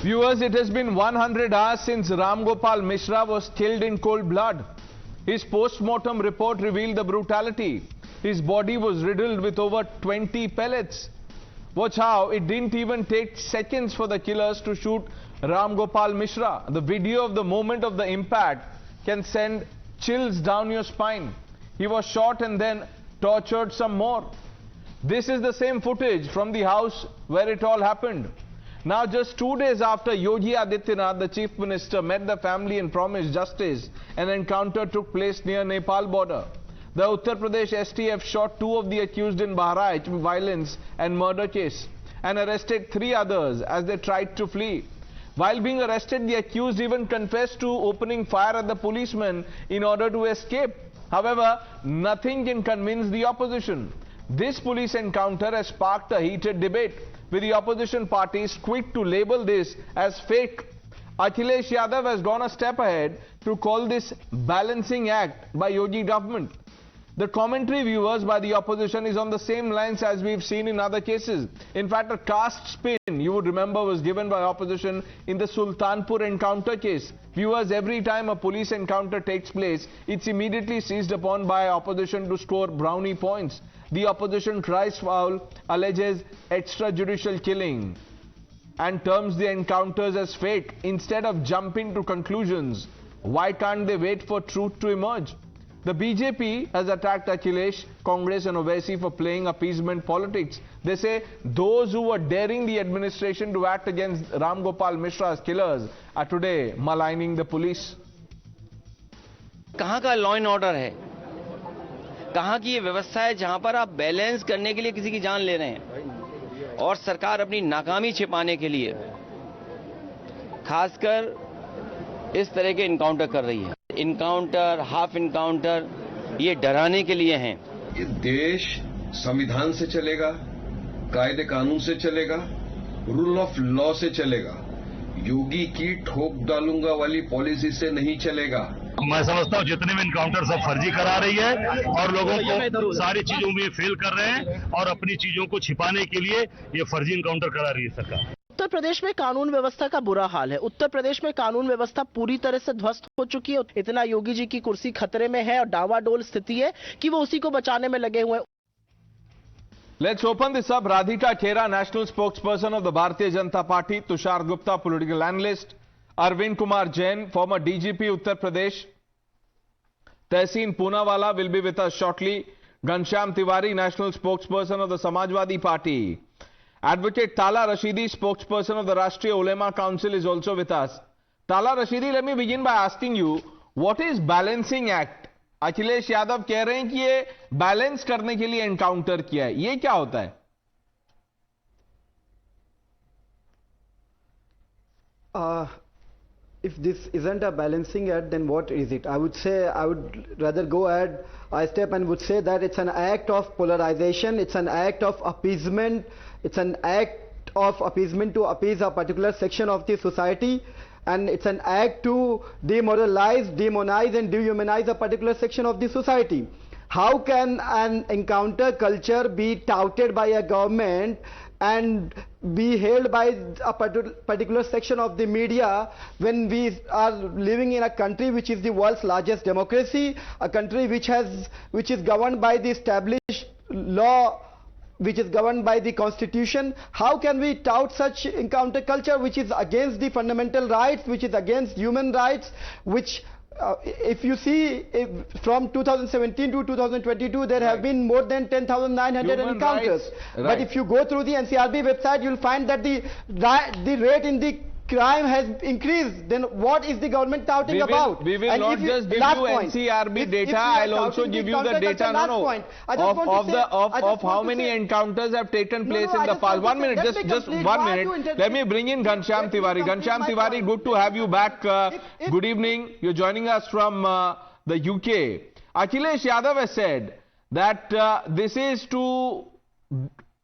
Viewers, it has been 100 hours since Ram Gopal Mishra was killed in cold blood. His post-mortem report revealed the brutality. His body was riddled with over 20 pellets. Watch how it didn't even take seconds for the killers to shoot Ram Gopal Mishra. The video of the moment of the impact can send chills down your spine. He was shot and then tortured some more. This is the same footage from the house where it all happened. Now, just 2 days after Yogi Adityanath, the Chief Minister, met the family and promised justice, an encounter took place near Nepal border. The Uttar Pradesh STF shot 2 of the accused in Bahraich violence and murder case and arrested 3 others as they tried to flee. While being arrested, the accused even confessed to opening fire at the policemen in order to escape. However, nothing can convince the opposition. This police encounter has sparked a heated debate, with the opposition parties quick to label this as fake. Akhilesh Yadav has gone a step ahead to call this balancing act by Yogi government. The commentary, viewers, by the opposition is on the same lines as we've seen in other cases. In fact, a cast spin, you would remember, was given by opposition in the Sultanpur encounter case. Viewers, every time a police encounter takes place, it's immediately seized upon by opposition to score brownie points. The opposition cries foul, alleges extrajudicial killing, and terms the encounters as fake. Instead of jumping to conclusions, why can't they wait for truth to emerge? The BJP has attacked Akhilesh, Congress and Owaisi for playing appeasement politics. They say those who were daring the administration to act against Ram Gopal Mishra's killers are today maligning the police. कहाँ का law and order है? कहाँ की ये व्यवस्था है जहाँ पर आप बैलेंस करने के लिए किसी की जान ले रहे हैं और सरकार अपनी नाकामी छिपाने के लिए खासकर इस तरह के इनकाउंटर कर रही है. इनकाउंटर, हाफ इनकाउंटर, ये डराने के लिए हैं. ये देश संविधान से चलेगा, कायदे कानून से चलेगा, रूल ऑफ लॉ से चलेगा. योगी की ठोक डालूंगा वाली पॉलिसी से नहीं चलेगा. मैं समझता हूँ जितने भी इनकाउंटर सब फर्जी करा रही है और लोगों को सारी चीजों में फेल कर रहे हैं और अपनी चीजों को छिपाने के लिए ये फर्जी इनकाउंटर करा रही है सरकार. उत्तर प्रदेश में कानून व्यवस्था का बुरा हाल है. उत्तर प्रदेश में कानून व्यवस्था पूरी तरह से ध्वस्त हो चुकी है. इतना योगी जी की कुर्सी खतरे में है और डावाडोल स्थिति है कि वो उसी को बचाने में लगे हुए हैं. Let's open this up. Radhika Khera, national spokesperson of the Bharatiya Janata Party, Tushar Gupta, political analyst, Arvind Kumar Jain, former DGP Uttar Pradesh, Tehseen Poonawala will be with us shortly. Ghanshyam Tiwari, national spokesperson of the Samajwadi Party. Advocate Tala Rashidi, spokesperson of the Rashtriya Ulema Council, is also with us. Tala Rashidi, let me begin by asking you, what is balancing act? Akhilesh Yadav कह रहे हैं कि ये balance करने के लिए encounter किया है. ये क्या होता है? If this isn't a balancing act, then what is it? I would say, I would rather go ahead a step and would say that it's an act of polarization, it's an act of appeasement, it's an act of appeasement to appease a particular section of the society, and it's an act to demoralize, demonize and dehumanize a particular section of the society. How can an encounter culture be touted by a government and be held by a particular section of the media when we are living in a country which is the world's largest democracy, a country which is governed by the established law, which is governed by the constitution? How can we tout such encounter culture which is against the fundamental rights, which is against human rights, which if you see, from 2017 to 2022 there have been more than 10,900 encounters. But if you go through the NCRB website, you'll find that the rate in the crime has increased. Then what is the government touting about? We will not just give you NCRB data. I'll also give you the data of how many encounters have taken place in the past. 1 minute, just 1 minute. Let me bring in Ghanshyam Tiwari. Ghanshyam Tiwari, good to have you back. Good evening. You're joining us from the UK. Akhilesh Yadav has said that this is to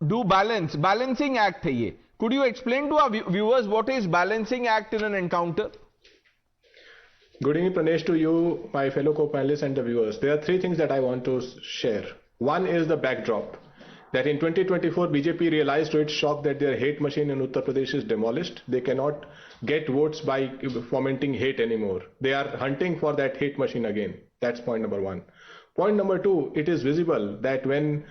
do balancing act hai ye. Could you explain to our viewers what is balancing act in an encounter? Good evening, Pranesh, to you, my fellow co-panelists and the viewers. There are 3 things that I want to share. One is the backdrop. that in 2024 BJP realized to its shock that their hate machine in Uttar Pradesh is demolished. They cannot get votes by fomenting hate anymore. They are hunting for that hate machine again. That's point number one. Point number two, it is visible that when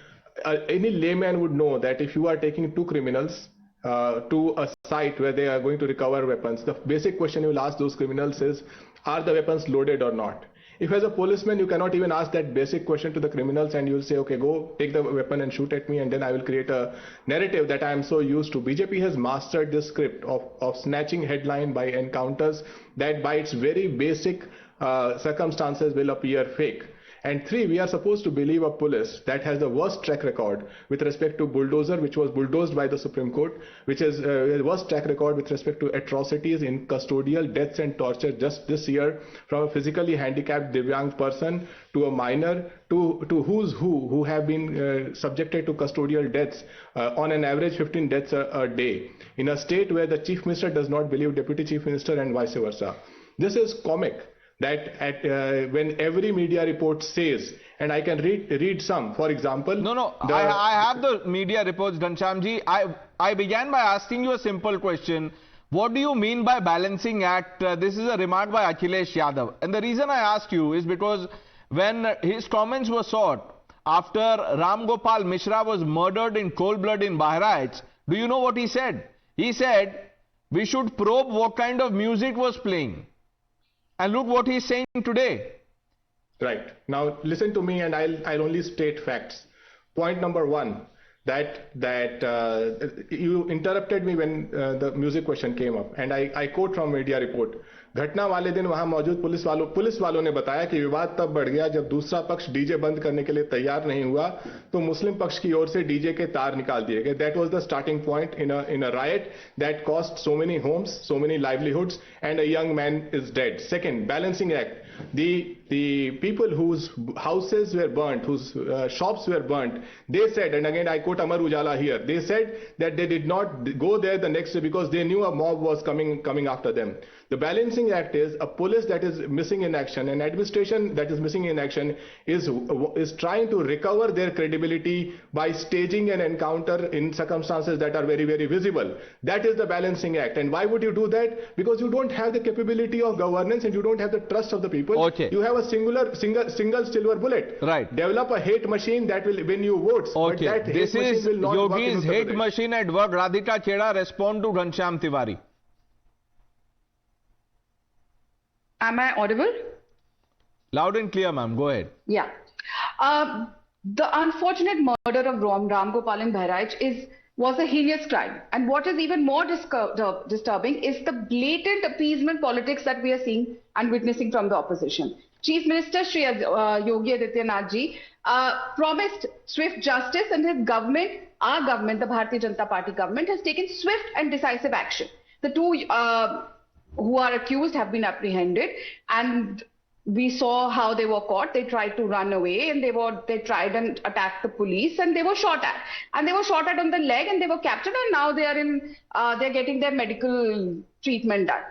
any layman would know that if you are taking two criminals to a site where they are going to recover weapons, the basic question you will ask those criminals is, are the weapons loaded or not? If as a policeman you cannot even ask that basic question to the criminals and you will say, okay, go take the weapon and shoot at me and then I will create a narrative that I am so used to. BJP has mastered this script of snatching headline by encounters that by its very basic circumstances will appear fake. And three, we are supposed to believe a police that has the worst track record with respect to bulldozer, which was bulldozed by the Supreme Court, which is the worst track record with respect to atrocities in custodial deaths and torture just this year, from a physically handicapped Divyang person to a minor to who's who have been subjected to custodial deaths, on an average 15 deaths a day, in a state where the Chief Minister does not believe Deputy Chief Minister and vice versa. This is comic. That when every media report says, and I can read some, for example. I have the media reports, Ghanshyamji. I began by asking you a simple question. What do you mean by balancing act? This is a remark by Akhilesh Yadav. And the reason I asked you is because when his comments were sought after Ram Gopal Mishra was murdered in cold blood in Bahraich, do you know what he said? He said, we should probe what kind of music was playing. And look what he's saying today. Right. Now listen to me and I'll only state facts. Point number one, that you interrupted me when the music question came up, and I quote from media report. घटना वाले दिन वहां मौजूद police वालों ने बताया कि विवाद तब बढ़ गया जब दूसरा पक्ष डीजे बंद करने के लिए तैयार नहीं हुआ तो मुस्लिम पक्ष की ओर से डीजे के तार निकाल दिए गए. That was the starting point in a riot that cost so many homes, so many livelihoods, and a young man is dead. Second, balancing act. The people whose houses were burnt, whose shops were burnt, they said, and again I quote Amar Ujala here, they said that they did not go there the next day because they knew a mob was coming after them. The balancing act is a police that is missing in action, an administration that is missing in action is trying to recover their credibility by staging an encounter in circumstances that are very, very visible. That is the balancing act. And why would you do that? Because you don't have the capability of governance and you don't have the trust of the people. Okay. You have a single silver bullet. Right. Develop a hate machine that will win you votes. Okay. But that this hate is machine will not Yogi's hate machine at work. Radhika Khera, respond to Ghanshyam Tiwari. Am I audible? Loud and clear, ma'am. Go ahead. Yeah. The unfortunate murder of Ram Gopal in Bahraich was a heinous crime. And what is even more disturbing is the blatant appeasement politics that we are seeing and witnessing from the opposition. Chief Minister Shri Yogi Adityanath ji promised swift justice, and his government, our government, the Bharatiya Janata Party government, has taken swift and decisive action. The two who are accused have been apprehended, and we saw how they were caught. They tried to run away, and they tried and attacked the police, and they were shot at. And they were shot at on the leg, and they were captured, and now they are they're getting their medical treatment done.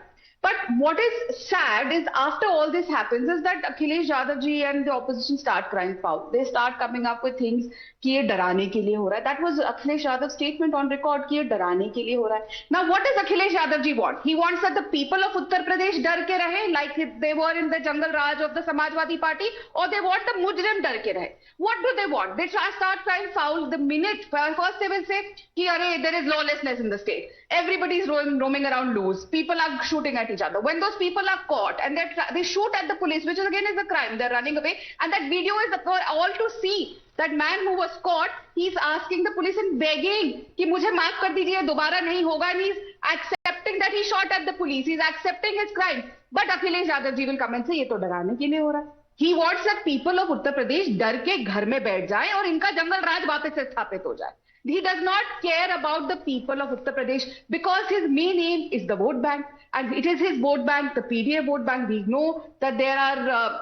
But what is sad is after all this happens is that Akhilesh Yadav ji and the opposition start crying foul. They start coming up with things कि ये डराने के लिए हो रहा है. That was Akhilesh Yadav's statement on record कि ये डराने के लिए हो रहा है. Now what does Akhilesh Yadav ji want? He wants that the people of Uttar Pradesh डर के रहे like they were in the jungle raj of the Samajwadi Party, or they want the mujrim डर के रहे. What do they want? They start crying foul the minute first they will say कि अरे there is lawlessness in the state. Everybody is roaming around loose. People are shooting at each other. When those people are caught and they shoot at the police, which is again is a crime, they're running away, and that video is for all to see. That man who was caught, he's asking the police and begging कि मुझे माफ कर दीजिए, दोबारा नहीं होगा, and he's accepting that he shot at the police. He's accepting his crime. But Akhilesh Yadav ji will come and say ये तो डराने के लिए हो रहा है. He wants that people of Uttar Pradesh डर के घर में बैठ जाएं और इनका जंगल राज वापस से स्थापित हो जाए. He does not care about the people of Uttar Pradesh because his main aim is the vote bank, and it is his vote bank, the PDA vote bank. We know that there are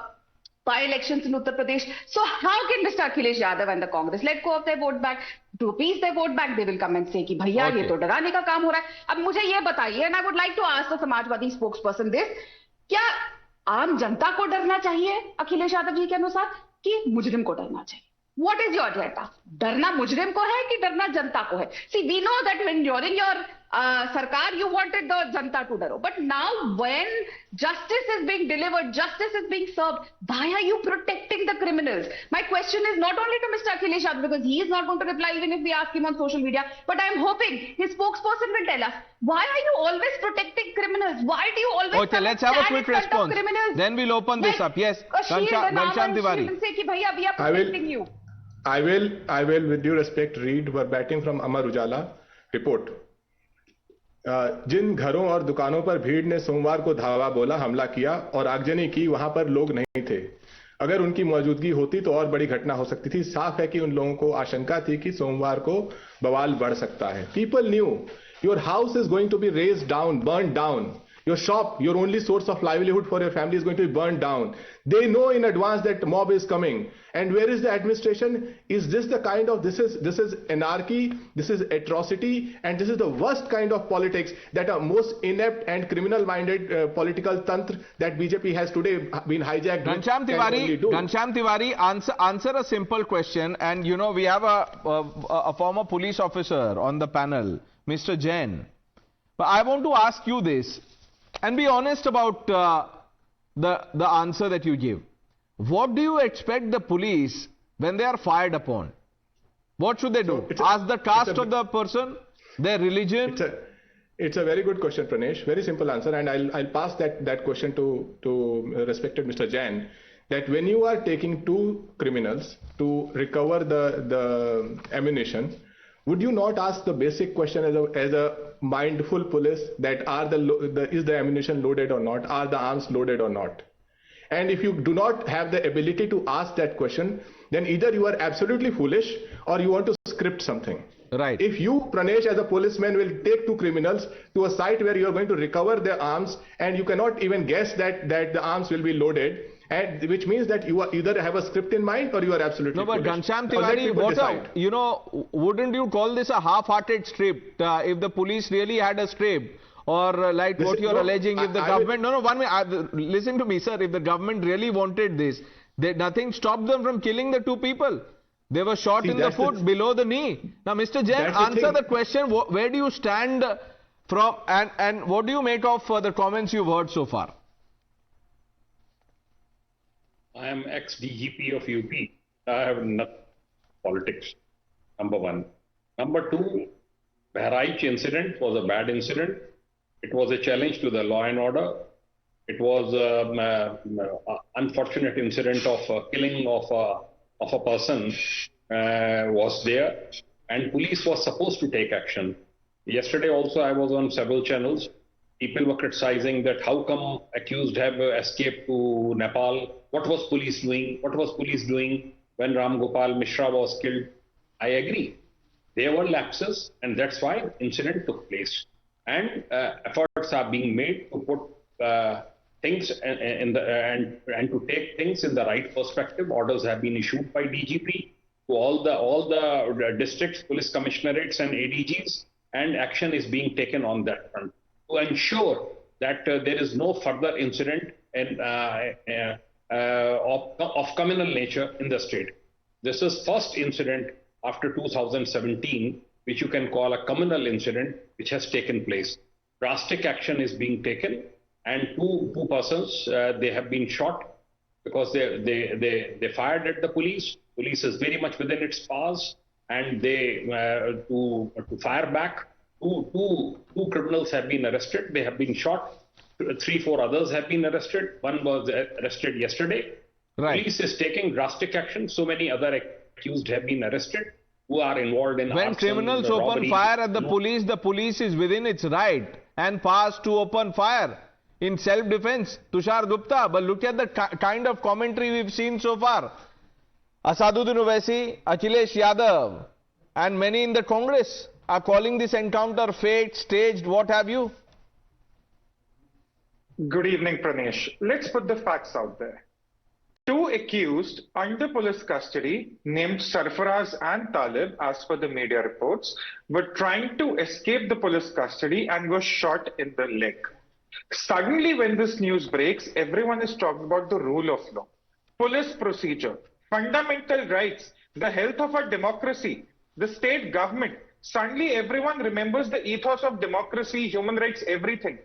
by-elections in Uttar Pradesh. So how can Mr. Akhilesh Yadav and the Congress let go of their vote bank? To appease their vote bank, they will come and say कि भैया ये तो डराने का काम हो रहा है. अब मुझे ये बताइए, and I would like to ask the Samajwadi spokesperson this, क्या आम जनता को डरना चाहिए अखिलेश यादव जी के अनुसार कि मुजरिम को डरना चाहिए? What is your agenda? डरना मुजरिम को है कि डरना जनता को है? See, we know that when during your sarkar, you wanted the janta to daro. But now when justice is being delivered, justice is being served, why are you protecting the criminals? My question is not only to Mr. Akhilesh Yadav, because he is not going to reply even if we ask him on social media, but I am hoping his spokesperson will tell us, why are you always protecting criminals? Why do you always Okay, let's have a quick response. Then we'll open this up. Yes, Ghanshyam Tiwari. We are protecting you. I will, with due respect, read verbatim from Amar Ujala report. जिन घरों और दुकानों पर भीड़ ने सोमवार को धावा बोला, हमला किया और आगजनी की, वहां पर लोग नहीं थे। अगर उनकी मौजूदगी होती तो और बड़ी घटना हो सकती थी। साफ है कि उन लोगों को आशंका थी कि सोमवार को बवाल बढ़ सकता है। People knew your house is going to be razed down, burned down. Your shop, your only source of livelihood for your family is going to be burned down. They know in advance that mob is coming. And where is the administration? Is this the kind of, this is anarchy, this is atrocity, and this is the worst kind of politics that are most inept and criminal-minded political tantra that BJP has today been hijacked. Ghanshyam Tiwari, answer a simple question. And you know, we have a former police officer on the panel, Mr. Jain. But I want to ask you this. And be honest about the answer that you give. What do you expect the police when they are fired upon? What should they do? Ask the caste of the person, their religion? It's a very good question, Pranesh. Very simple answer, and I'll pass that question to respected Mr. Jain. That when you are taking two criminals to recover the ammunition, would you not ask the basic question as a mindful police that is the ammunition loaded or not? Are the arms loaded or not? And if you do not have the ability to ask that question, then either you are absolutely foolish or you want to script something. Right. If you, Pranesh, as a policeman, will take two criminals to a site where you are going to recover their arms and you cannot even guess that the arms will be loaded, and which means that you either have a script in mind or you are absolutely foolish. No, but Ghanshyam Tiwari, you know, wouldn't you call this a half-hearted script if the police really had a script? Or like what you're alleging, if the government... listen to me, sir. If the government really wanted this, nothing stopped them from killing the two people. They were shot in the foot, below the knee. Now, Mr. Jain, answer the question. Where do you stand from and what do you make of the comments you've heard so far? I am ex-DGP of UP. I have nothing politics, number one. Number two, Bahraich incident was a bad incident. It was a challenge to the law and order. It was an unfortunate incident of killing of a person was there, and police was supposed to take action. Yesterday also I was on several channels. People were criticizing that how come accused have escaped to Nepal? What was police doing? What was police doing when Ram Gopal Mishra was killed? I agree. There were lapses, and that's why incident took place. And efforts are being made to put things and to take things in the right perspective. Orders have been issued by DGP to all the districts, police commissionerates, and ADGs, and action is being taken on that front to ensure that there is no further incident of communal nature in the state. This is first incident after 2017, which you can call a communal incident, which has taken place. Drastic action is being taken, and two persons they have been shot because they fired at the police. Police is very much within its powers, and they to fire back. Two criminals have been arrested. They have been shot. 3-4 others have been arrested. One was arrested yesterday. Right. Police is taking drastic action. So many other accused have been arrested who are involved in when criminals open fire at the police is within its right and powers to open fire in self-defense. Tushar Gupta, but look at the kind of commentary we've seen so far. Asaduddin Owaisi, Akhilesh Yadav, and many in the Congress are calling this encounter faked, staged, what have you. Good evening, Pranesh. Let's put the facts out there. Two accused under police custody named Sarfaraz and Talib, as per the media reports, were trying to escape the police custody and were shot in the leg. Suddenly, when this news breaks, everyone is talking about the rule of law, police procedure, fundamental rights the health of our democracy, the state government. Suddenly everyone remembers the ethos of democracy, human rights, everything.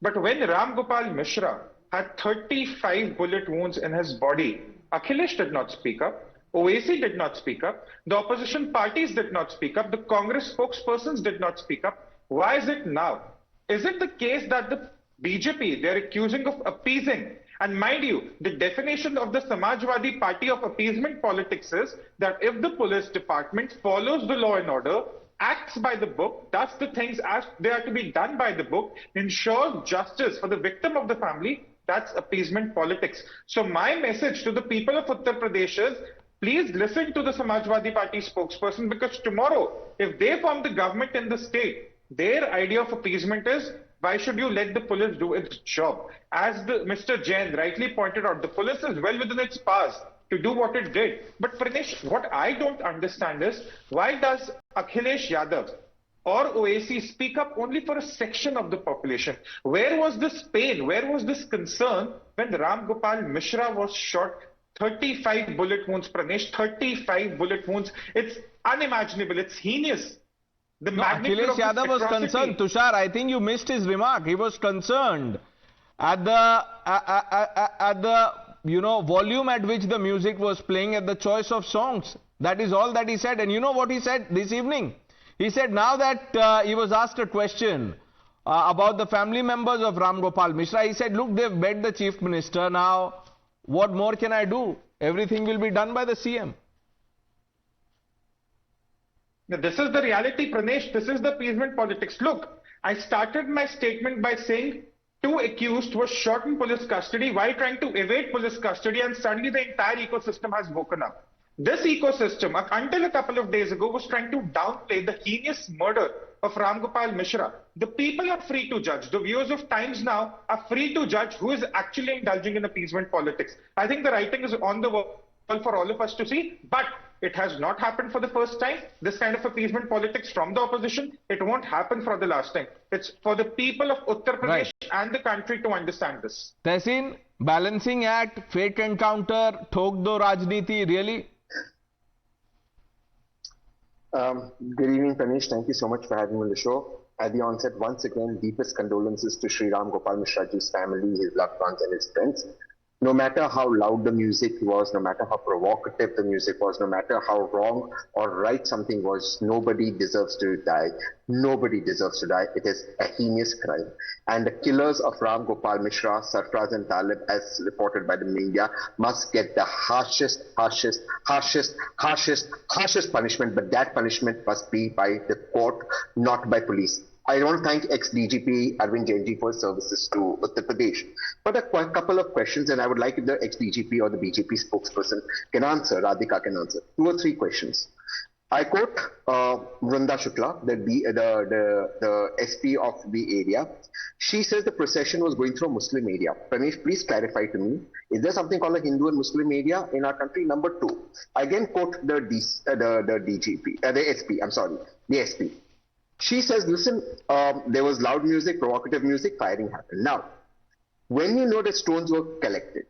But when Ram Gopal Mishra had 35 bullet wounds in his body, Akhilesh did not speak up. Owaisi did not speak up. The opposition parties did not speak up. The Congress spokespersons did not speak up. Why is it now? Is it the case that the BJP, they're accusing of appeasing? And mind you, the definition of the Samajwadi Party of appeasement politics is that if the police department follows the law and order, acts by the book, does the things as they are to be done by the book, ensures justice for the victim of the family, that's appeasement politics. So my message to the people of Uttar Pradesh is, please listen to the Samajwadi Party spokesperson, because tomorrow, if they form the government in the state, their idea of appeasement is, why should you let the police do its job? As Mr. Jain rightly pointed out, the police is well within its powers to do what it did. But Pranesh, what I don't understand is, why does Akhilesh Yadav or Owaisi speak up only for a section of the population? Where was this pain? Where was this concern when Ram Gopal Mishra was shot? 35 bullet wounds, Pranesh, 35 bullet wounds. It's unimaginable. It's heinous. The Akhilesh Yadav was concerned. Tushar, I think you missed his remark. He was concerned at the volume at which the music was playing, at the choice of songs. That is all that he said. And you know what he said this evening? He said now that he was asked a question about the family members of Ram Gopal Mishra, he said, look, they've met the Chief Minister. Now, what more can I do? Everything will be done by the CM. Now, this is the reality, Pranesh. This is the appeasement politics. Look, I started my statement by saying 2 accused were shot in police custody while trying to evade police custody, and suddenly the entire ecosystem has woken up. This ecosystem, until a couple of days ago, was trying to downplay the heinous murder of Ram Gopal Mishra. The people are free to judge. The viewers of Times Now are free to judge who is actually indulging in appeasement politics. I think the writing is on the wall for all of us to see, but it has not happened for the first time. This kind of appeasement politics from the opposition, it won't happen for the last time. It's for the people of Uttar Pradesh and the country to understand this. Tehseen, balancing act, fake encounter, thok do rajniti, really? Good evening, Pranesh. Thank you so much for having me on the show. At the onset, once again, deepest condolences to Sri Ram Gopal Mishraji's family, his loved ones and his friends. No matter how loud the music was, no matter how provocative the music was, no matter how wrong or right something was, nobody deserves to die. Nobody deserves to die. It is a heinous crime. And the killers of Ram Gopal Mishra, sarfaraz and talib, as reported by the media, must get the harshest punishment. But that punishment must be by the court, not by police. I want to thank ex-DGP Arvind Jain for his services to Uttar Pradesh. But a couple of questions, and I would like if the ex-DGP or the BJP spokesperson can answer, Radhika can answer. 2 or 3 questions. I quote Vrunda Shukla, the SP of the area. She says the procession was going through a Muslim area. Pranesh, please clarify to me, is there something called a Hindu and Muslim area in our country? Number 2, again quote the SP. She says, listen, there was loud music, provocative music, firing happened. Now, when you know that stones were collected,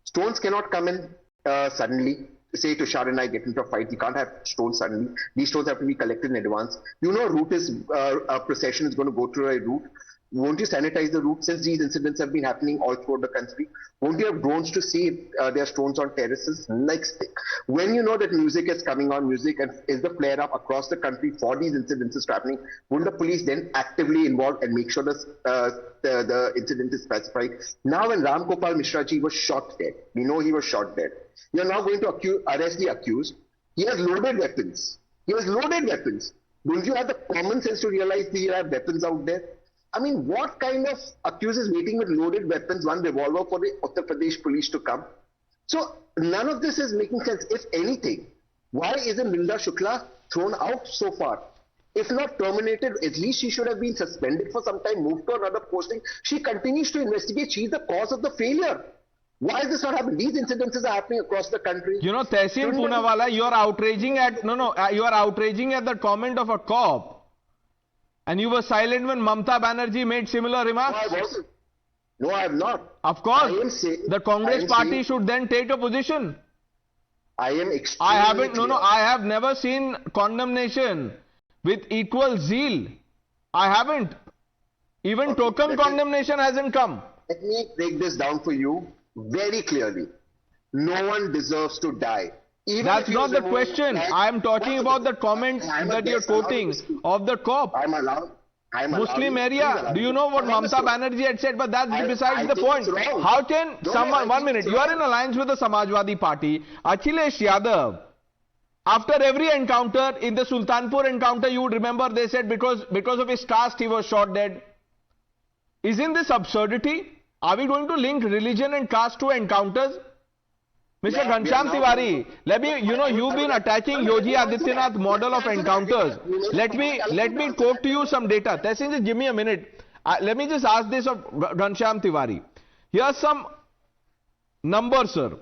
stones cannot come in suddenly. Say Tushar and I get into a fight, you can't have stones suddenly. These stones have to be collected in advance. You know, a procession is going to go through a route. Won't you sanitize the route since these incidents have been happening all throughout the country? Won't you have drones to see if there are stones on terraces? Next thing, when you know that music is coming on, music and is the flare up across the country for these incidents is happening, won't the police then actively involve and make sure the incident is specified? Now when Ram Gopal Mishraji was shot dead, we know he was shot dead. You are now going to arrest the accused. He has loaded weapons. Don't you have the common sense to realize that you have weapons out there? I mean, what kind of accused is waiting with loaded weapons, one revolver for the Uttar Pradesh police to come? So none of this is making sense. If anything, why isn't Vrunda Shukla thrown out so far? If not terminated, at least she should have been suspended for some time, moved to another posting. She continues to investigate. She is the cause of the failure. Why is this not happening? These incidences are happening across the country. You know, Tehseen Poonawala, you are outraging at the comment of a cop. And you were silent when Mamata Banerjee made similar remarks? No, I wasn't. No, I have not. Of course. The Congress party should then take a position. I am extremely I haven't, clear. I have never seen condemnation with equal zeal. I haven't. Even token condemnation hasn't come. Let me break this down for you very clearly. No one deserves to die. That's not the question. I am talking about the comment that you're quoting of the cop. I'm allowed. Muslim area. Do you know what Mamata Banerjee had said? But that's besides the point. How can someone, 1 minute, you are in alliance with the Samajwadi Party. Akhilesh Yadav, after every encounter, in the Sultanpur encounter, you would remember they said because of his caste he was shot dead. Isn't this absurdity? Are we going to link religion and caste to encounters? Mr. Ghanshyam Tiwari, let me, you've been attacking Yogi Adityanath model of encounters. Let me quote to you some data. Tessin, just give me a minute. Let me just ask this of Ghanshyam Tiwari. Here's some numbers, sir.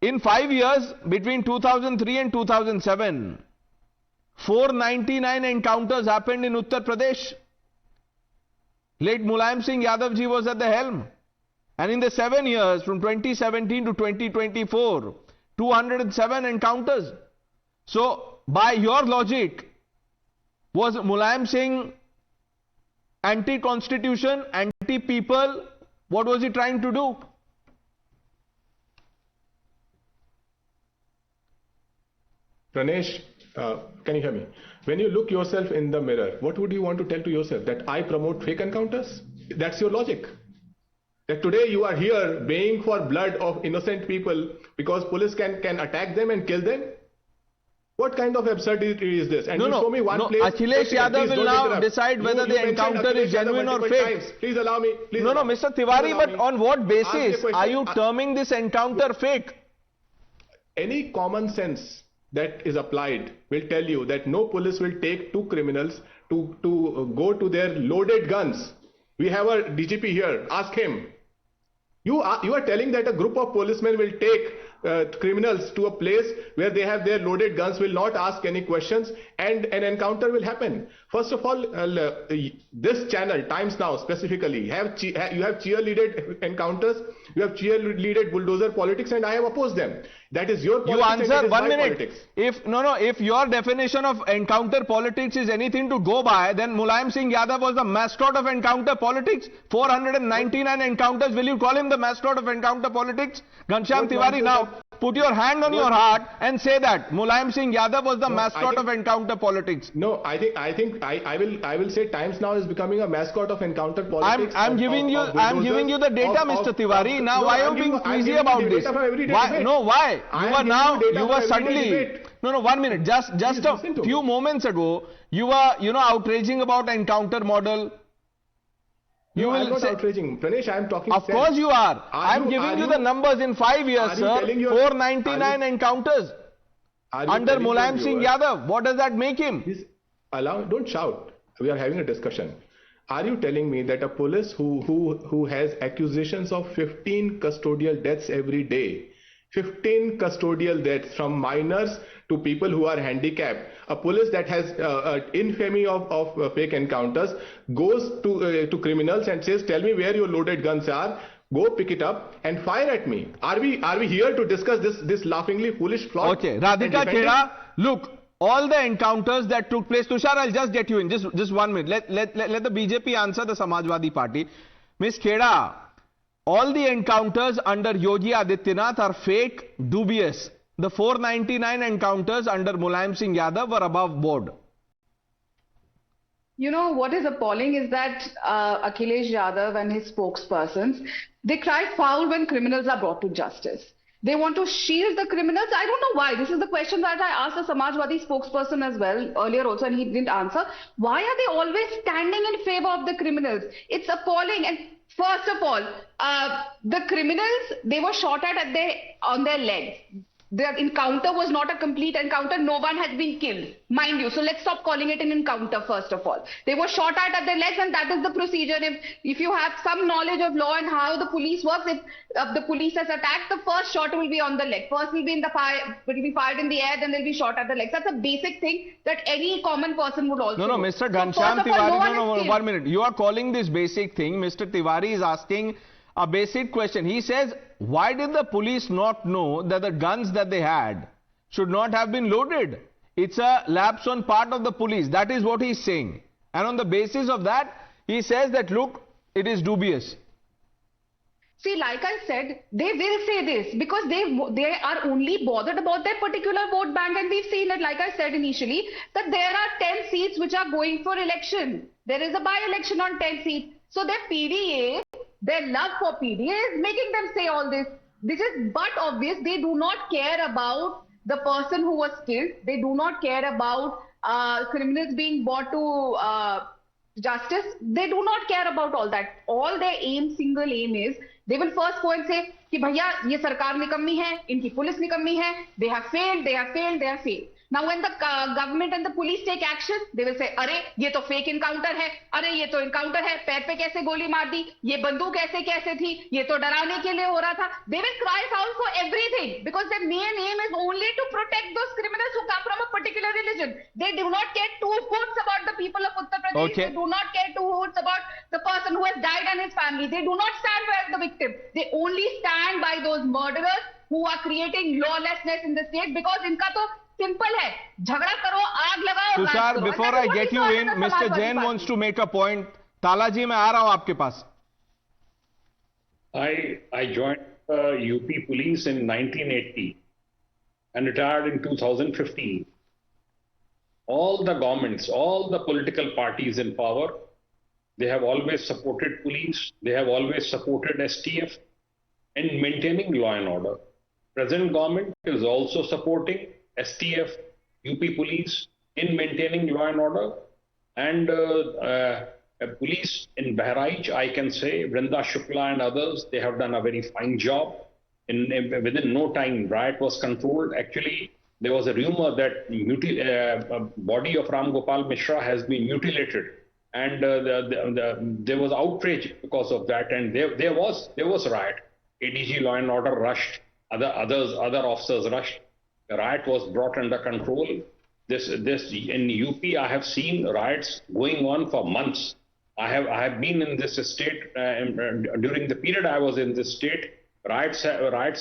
In 5 years, between 2003 and 2007, 499 encounters happened in Uttar Pradesh. Late Mulayam Singh Yadav ji was at the helm. And in the 7 years, from 2017 to 2024, 207 encounters. So, by your logic, was Mulayam Singh anti-constitution, anti-people? What was he trying to do? Pranesh, can you hear me? When you look yourself in the mirror, what would you want to tell to yourself? That I promote fake encounters? That's your logic. That today you are here baying for blood of innocent people because police can attack them and kill them? What kind of absurdity is this? And show me one place. Akhilesh Yadav will now decide whether the encounter is genuine or fake. Please allow me. Mr. Tiwari, but on what basis are you terming this encounter fake? Any common sense that is applied will tell you that no police will take two criminals to go to their loaded guns. We have a DGP here. Ask him. You are telling that a group of policemen will take criminals to a place where they have their loaded guns, will not ask any questions, and an encounter will happen. First of all, this channel, Times Now specifically, you have cheerleaded encounters, you have cheerleaded bulldozer politics, and I have opposed them. That is your politics. You answer 1 minute. If your definition of encounter politics is anything to go by, then Mulayam Singh Yadav was the mascot of encounter politics. 499 encounters. Will you call him the mascot of encounter politics? Ghanshyam Tiwari, now put your hand on your heart and say that Mulayam Singh Yadav was the mascot of encounter politics. No, I will say Times Now is becoming a mascot of encounter politics. I'm giving you the data, Mr. Tiwari. Now why are you being queasy about this? Why? No, why? You were suddenly, 1 minute, just a few moments ago, you were, outraging about encounter model. You will not outraging. Pranesh, I am talking Of course you are. I am giving you the numbers in 5 years, sir. 499 encounters under Mulayam Singh Yadav. What does that make him? Don't shout. We are having a discussion. Are you telling me that a police who has accusations of 15 custodial deaths every day, 15 custodial deaths from minors to people who are handicapped, a police that has infamy of fake encounters, goes to criminals and says, tell me where your loaded guns are, go pick it up and fire at me? Are we here to discuss this laughingly foolish plot? Okay, Radhika Khera, look, all the encounters that took place, Tushar, I'll just get you in, just 1 minute. Let the BJP answer the Samajwadi Party. Ms. Khera, all the encounters under Yogi Adityanath are fake, dubious. The 499 encounters under Mulayam Singh Yadav were above board. You know, what is appalling is that Akhilesh Yadav and his spokespersons, they cry foul when criminals are brought to justice. They want to shield the criminals. I don't know why. This is the question that I asked the Samajwadi spokesperson as well earlier also, and he didn't answer. Why are they always standing in favor of the criminals? It's appalling. And first of all, the criminals, they were shot at on their legs. Their encounter was not a complete encounter. No one has been killed, mind you. So let's stop calling it an encounter, first of all. They were shot at their legs, and that is the procedure. If you have some knowledge of law and how the police works, if the police has attacked, the first shot will be on the leg. First will be in the fire, will be fired in the air, then they'll be shot at the legs. That's a basic thing that any common person would also No, do. Mr. Ghanshyam Tiwari, 1 minute. You are calling this basic thing. Mr. Tiwari is asking a basic question. He says, why did the police not know that the guns that they had should not have been loaded? It's a lapse on part of the police. That is what he's saying. And on the basis of that, he says that, look, it is dubious. See, like I said, they will say this because they are only bothered about their particular vote bank, and we've seen it, like I said initially, that there are 10 seats which are going for election. There is a by-election on 10 seats. So their PDA, their love for PDA is making them say all this. This is but obvious. They do not care about the person who was killed. They do not care about criminals being brought to justice. They do not care about all that. All their single aim is, they will first go and say कि भैया ये सरकार निकम्मी है, इनकी police निकम्मी है, they have failed, they have failed, they have failed. Now when the government and the police take action, they will say, अरे ये तो fake encounter है, अरे ये तो encounter है, पैर पे कैसे गोली मार दी, ये बंदूक ऐसे कैसे थी, ये तो डराने के लिए हो रहा था. They will cry foul for everything because their main aim is only to protect those criminals who come from a particular religion. They do not care two hoots about the people of Uttar Pradesh. Okay. They do not care two hoots about the person who has died and his family. They do not stand by the victim. They only stand by those murderers who are creating lawlessness in the state because इनका तो simple है, झगड़ा करो, आग लगाओ. Tushar, before I get you in, Mr. Jain wants to make a point. Tala ji, मैं आ रहा हूं आपके पास. I joined UP police in 1980 and retired in 2015. All the governments, all the political parties in power, they have always supported police. They have always supported STF in maintaining law and order. Present government is also supporting STF, UP police in maintaining law and order. And police in Bahraich, I can say, Vrinda Shukla and others, they have done a very fine job. Within no time, riot was controlled. Actually, there was a rumor that body of Ram Gopal Mishra has been mutilated. And there was outrage because of that. And there was riot. ADG law and order rushed. Other officers rushed. The riot was brought under control. This in UP, I have seen riots going on for months. I have been in this state during the period I was in this state. Riots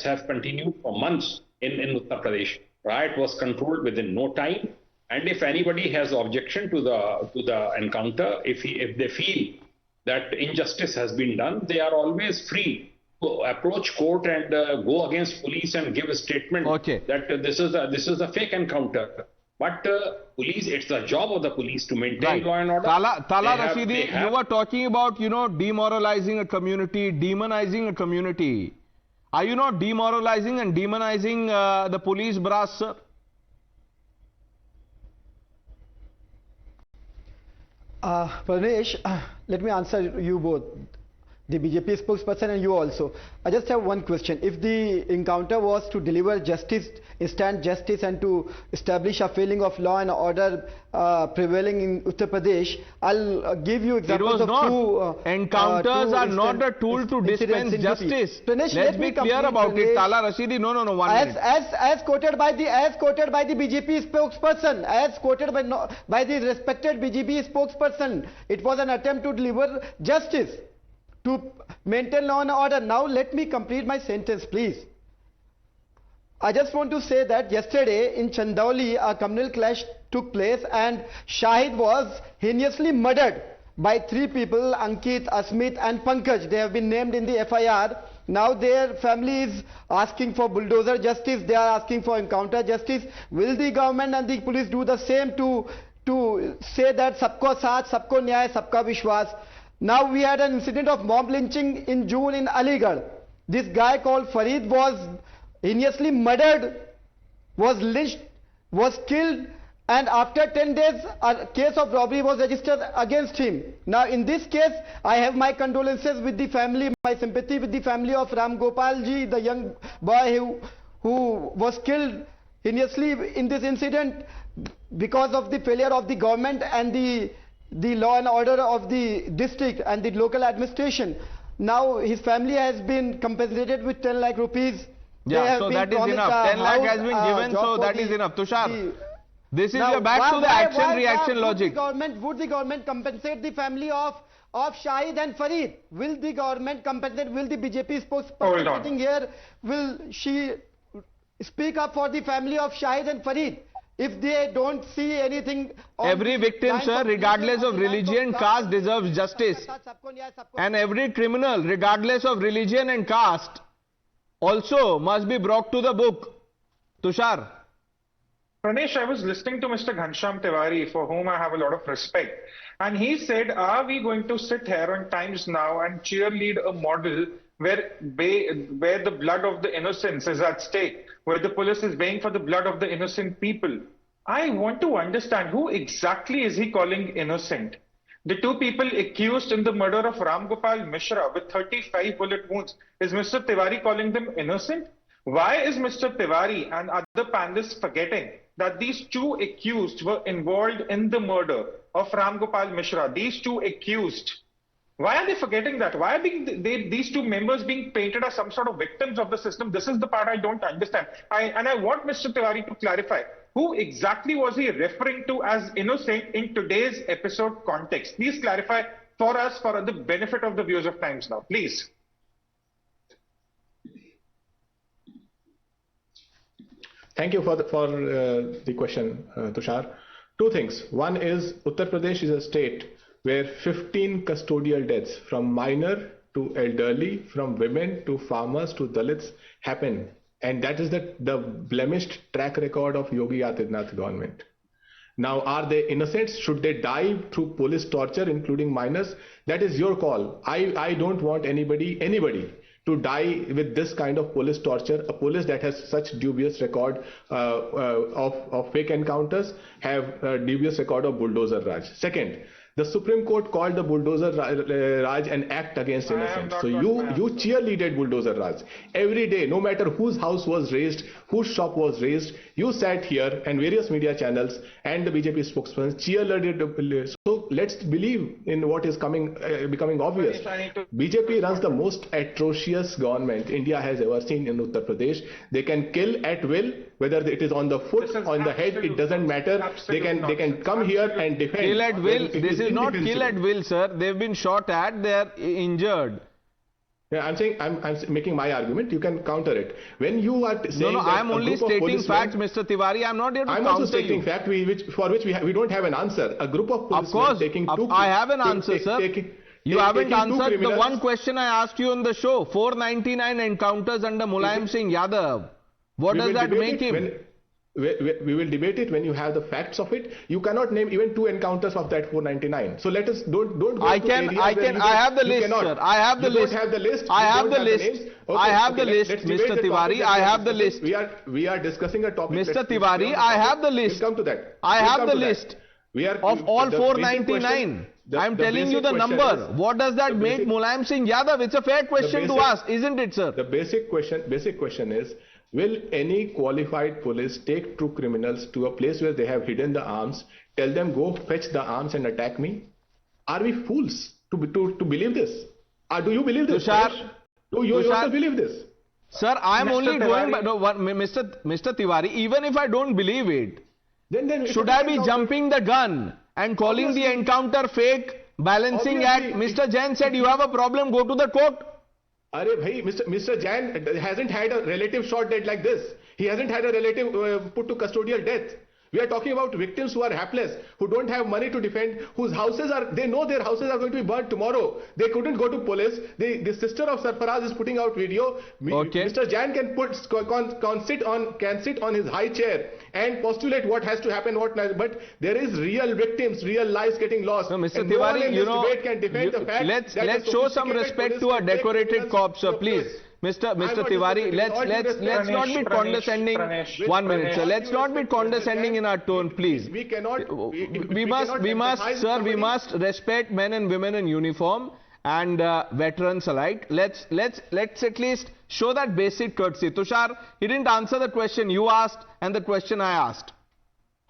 have continued for months in Uttar Pradesh. Riot was controlled within no time. And if anybody has objection to the encounter, if they feel that injustice has been done, they are always free to approach court and go against police and give a statement that this is a fake encounter. But police, it's the job of the police to maintain law and order. Tala Rashidi, you were talking about, demoralizing a community, demonizing a community. Are you not demoralizing and demonizing the police brass, sir? Pranesh, let me answer you both, the BJP spokesperson and you also. I just have one question. If the encounter was to deliver justice, instant justice, and to establish a feeling of law and order prevailing in Uttar Pradesh, I'll give you examples of two encounters are not a tool to dispense justice. Pranesh, let's be clear about it. Tala Rashidi, no, 1 minute. As quoted by the BJP spokesperson, as quoted by the respected BJP spokesperson, it was an attempt to deliver justice, to maintain law and order. Now let me complete my sentence, please. I just want to say that yesterday in Chandauli, a communal clash took place and Shahid was heinously murdered by 3 people, Ankit, Asmit and Pankaj. They have been named in the FIR. Now their family is asking for bulldozer justice. They are asking for encounter justice. Will the government and the police do the same to say that sabko saath, sabko nyay, sabka vishwas? Now we had an incident of mob lynching in June in Aligarh. This guy called Farid was heinously murdered, was lynched, was killed, and after 10 days a case of robbery was registered against him. Now in this case, I have my condolences with the family, my sympathy with the family of Ram Gopal ji, the young boy who was killed heinously in this incident because of the failure of the government and the law and order of the district and the local administration. Now his family has been compensated with 10 lakh rupees. Yeah, so that is enough. 10 lakh has been given, so that is enough. Tushar, this is back to the action-reaction logic. Would the government compensate the family of of Shahid and Farid. Will the government compensate? Will the BJP spokesperson sitting here, will she speak up for the family of Shahid and Farid? If they don't see anything... Every victim, sir, regardless of religion, caste, deserves justice. And every criminal, regardless of religion and caste, also must be brought to the book. Tushar. Pranesh, I was listening to Mr. Ghansham Tiwari, for whom I have a lot of respect. And he said, are we going to sit here on Times Now and cheerlead a model where the blood of the innocents is at stake, where the police is baying for the blood of the innocent people? I want to understand, who exactly is he calling innocent? The two people accused in the murder of Ram Gopal Mishra with 35 bullet wounds, is Mr. Tiwari calling them innocent? Why is Mr. Tiwari and other panelists forgetting that these two accused were involved in the murder of Ram Gopal Mishra? These two accused. Why are they forgetting that? Why are these two members being painted as some sort of victims of the system? This is the part I don't understand. And I want Mr. Tiwari to clarify, who exactly was he referring to as innocent in today's episode context? Please clarify for us, for the benefit of the viewers of Times Now, please. Thank you for the question, Tushar. Two things. One is Uttar Pradesh is a state where 15 custodial deaths from minor to elderly, from women to farmers to Dalits happen. And that is the blemished track record of Yogi Adityanath government. Now, are they innocents? Should they die through police torture, including minors? That is your call. I don't want anybody to die with this kind of police torture. A police that has such dubious record of fake encounters have a dubious record of bulldozer Raj. Second, the Supreme Court called the bulldozer Raj an act against innocence. So you cheerleaded bulldozer Raj. Every day, no matter whose house was raised, whose shop was raised, you sat here and various media channels and the BJP spokesman cheerleaded. So let's believe in what is becoming obvious. BJP runs the most atrocious government India has ever seen in Uttar Pradesh. They can kill at will, whether it is on the foot, on the head, it doesn't matter. They can come here and defend. Kill at will. This is not kill at will, sir. They've been shot at. They are injured. Yeah, I'm saying I'm making my argument. You can counter it. When you are saying no, I'm only stating facts, Mr. Tiwari. I'm not here to counter you. I'm also stating fact for which we don't have an answer. A group of policemen taking two. I have an answer, sir. You haven't answered the one question I asked you on the show. 499 encounters under Mulayam Singh Yadav. What does that make him? We will debate it when you have the facts of it. You cannot name even 2 encounters of that 499. So let us don't go I have the list, sir. I have the list. Have the list. I have the list. I have the list, Mr. Tiwari. I have the list. We are discussing a topic. Mr. Tiwari, I have the list. We'll come to that. I have the list of all 499. I'm telling you the number. What does that make Mulayam Singh Yadav? It's a fair question to ask, isn't it, sir? The basic question is, will any qualified police take true criminals to a place where they have hidden the arms, tell them go fetch the arms and attack me? Are we fools to believe this? Do you believe this? Tushar, do you also believe this? Sir, I am only going by Mr. Tiwari. Even if I don't believe it, then should I be jumping the gun and calling the encounter fake, balancing act? Mr. Jain said you have a problem, go to the court. Mr. Jain hasn't had a relative shot dead like this. He hasn't had a relative put to custodial death. We are talking about victims who are hapless, who don't have money to defend, whose houses they know their houses are going to be burnt tomorrow. They couldn't go to police. The sister of Sarfaraz is putting out video. Okay. Mr. Jain can sit on his high chair and postulate what has to happen, what not. But there is real victims, real lives getting lost. No, Mr. Tiwari, let's show some respect to a decorated corpse, sir, please. Mr. Tiwari, let's not be condescending. 1 minute, sir. Let's not be condescending in our tone, please. We cannot. We must respect men and women in uniform and veterans alike. Let's at least show that basic courtesy. Tushar, he didn't answer the question you asked and the question I asked.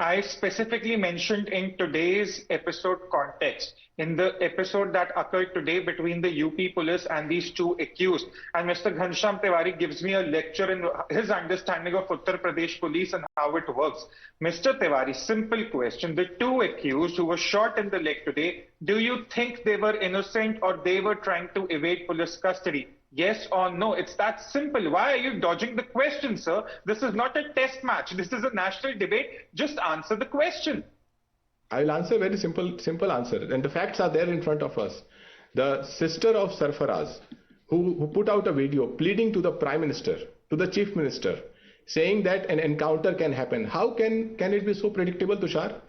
I specifically mentioned in today's episode context in the episode that occurred today between the UP police and these two accused. And Mr. Ghanshyam Tiwari gives me a lecture in his understanding of Uttar Pradesh police and how it works. Mr. Tiwari, simple question. The two accused who were shot in the leg today, do you think they were innocent or they were trying to evade police custody? Yes or no? It's that simple. Why are you dodging the question, sir? This is not a test match. This is a national debate. Just answer the question. I will answer a very simple answer, and the facts are there in front of us. The sister of Sarfaraz, who put out a video pleading to the Prime Minister, to the Chief Minister, saying that an encounter can happen. How can it be so predictable, Tushar?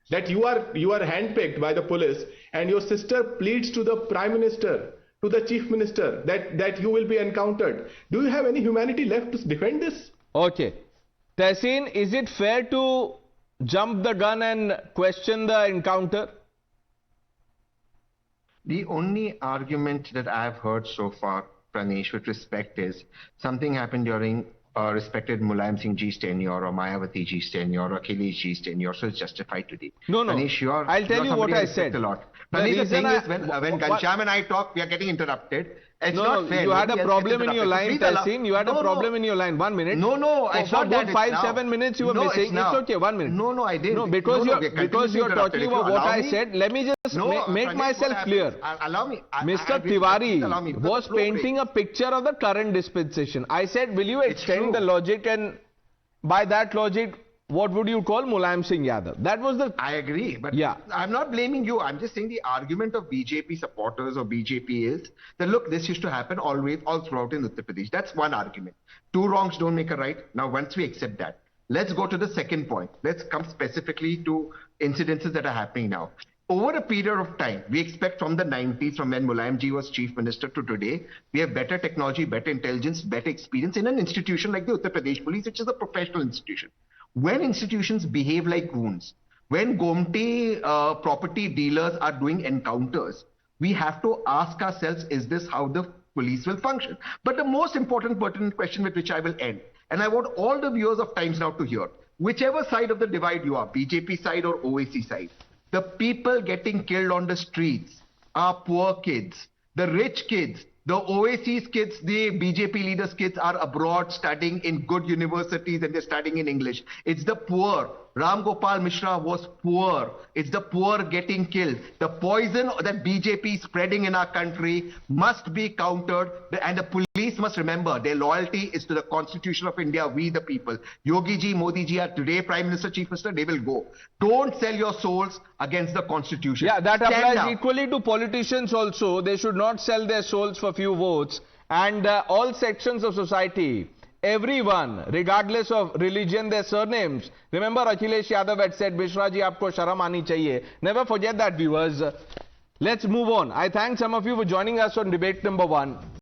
That you are handpicked by the police, and your sister pleads to the Prime Minister, to the Chief Minister, that you will be encountered. Do you have any humanity left to defend this? Okay. Tehseen, is it fair to jump the gun and question the encounter? The only argument that I have heard so far, Pranesh, with respect is something happened during respected Mulayam Singh Ji's tenure or Mayawati Ji's tenure or Akhilesh Ji's tenure, so it's justified today. No. Pranesh, I'll tell you what I said. A lot. Pranesh, the thing is, when Ghanshyam and I talk, we are getting interrupted. It's not fair. You had a problem in your line, Tehseen. You had a problem in your line. 1 minute. No. I thought that 5-7 minutes you were missing. It's okay. 1 minute. No, I didn't. No, because you're talking about what I said. Let me just make myself clear. Allow me. Mr. Tiwari was painting a picture of the current dispensation. I said, will you extend the logic, and by that logic, what would you call Mulayam Singh Yadav? That was the... I agree, but yeah. I'm not blaming you. I'm just saying the argument of BJP supporters or BJP is that, look, this used to happen always, all throughout in Uttar Pradesh. That's one argument. Two wrongs don't make a right. Now, once we accept that, let's go to the second point. Let's come specifically to incidences that are happening now. Over a period of time, we expect from the 90s, from when Mulayam ji was Chief Minister to today, we have better technology, better intelligence, better experience in an institution like the Uttar Pradesh Police, which is a professional institution. When institutions behave like goons, when Gomti property dealers are doing encounters, we have to ask ourselves, is this how the police will function? But the most important pertinent question with which I will end, and I want all the viewers of Times Now to hear, whichever side of the divide you are, BJP side or OAC side, the people getting killed on the streets are poor kids, the rich kids. The OAC's kids, the BJP leaders' kids are abroad studying in good universities and they're studying in English. It's the poor. Ram Gopal Mishra was poor. It's the poor getting killed. The poison that BJP is spreading in our country must be countered, and the police must remember their loyalty is to the Constitution of India, we the people. Yogi ji, Modi ji are today Prime Minister, Chief Minister, they will go. Don't sell your souls against the Constitution. Yeah, that applies equally to politicians also. They should not sell their souls for few votes. And all sections of society, everyone, regardless of religion, their surnames. Remember, Akhilesh Yadav had said, Mishra ji, aapko sharam aani chahiye. Never forget that, viewers. Let's move on. I thank some of you for joining us on debate number 1.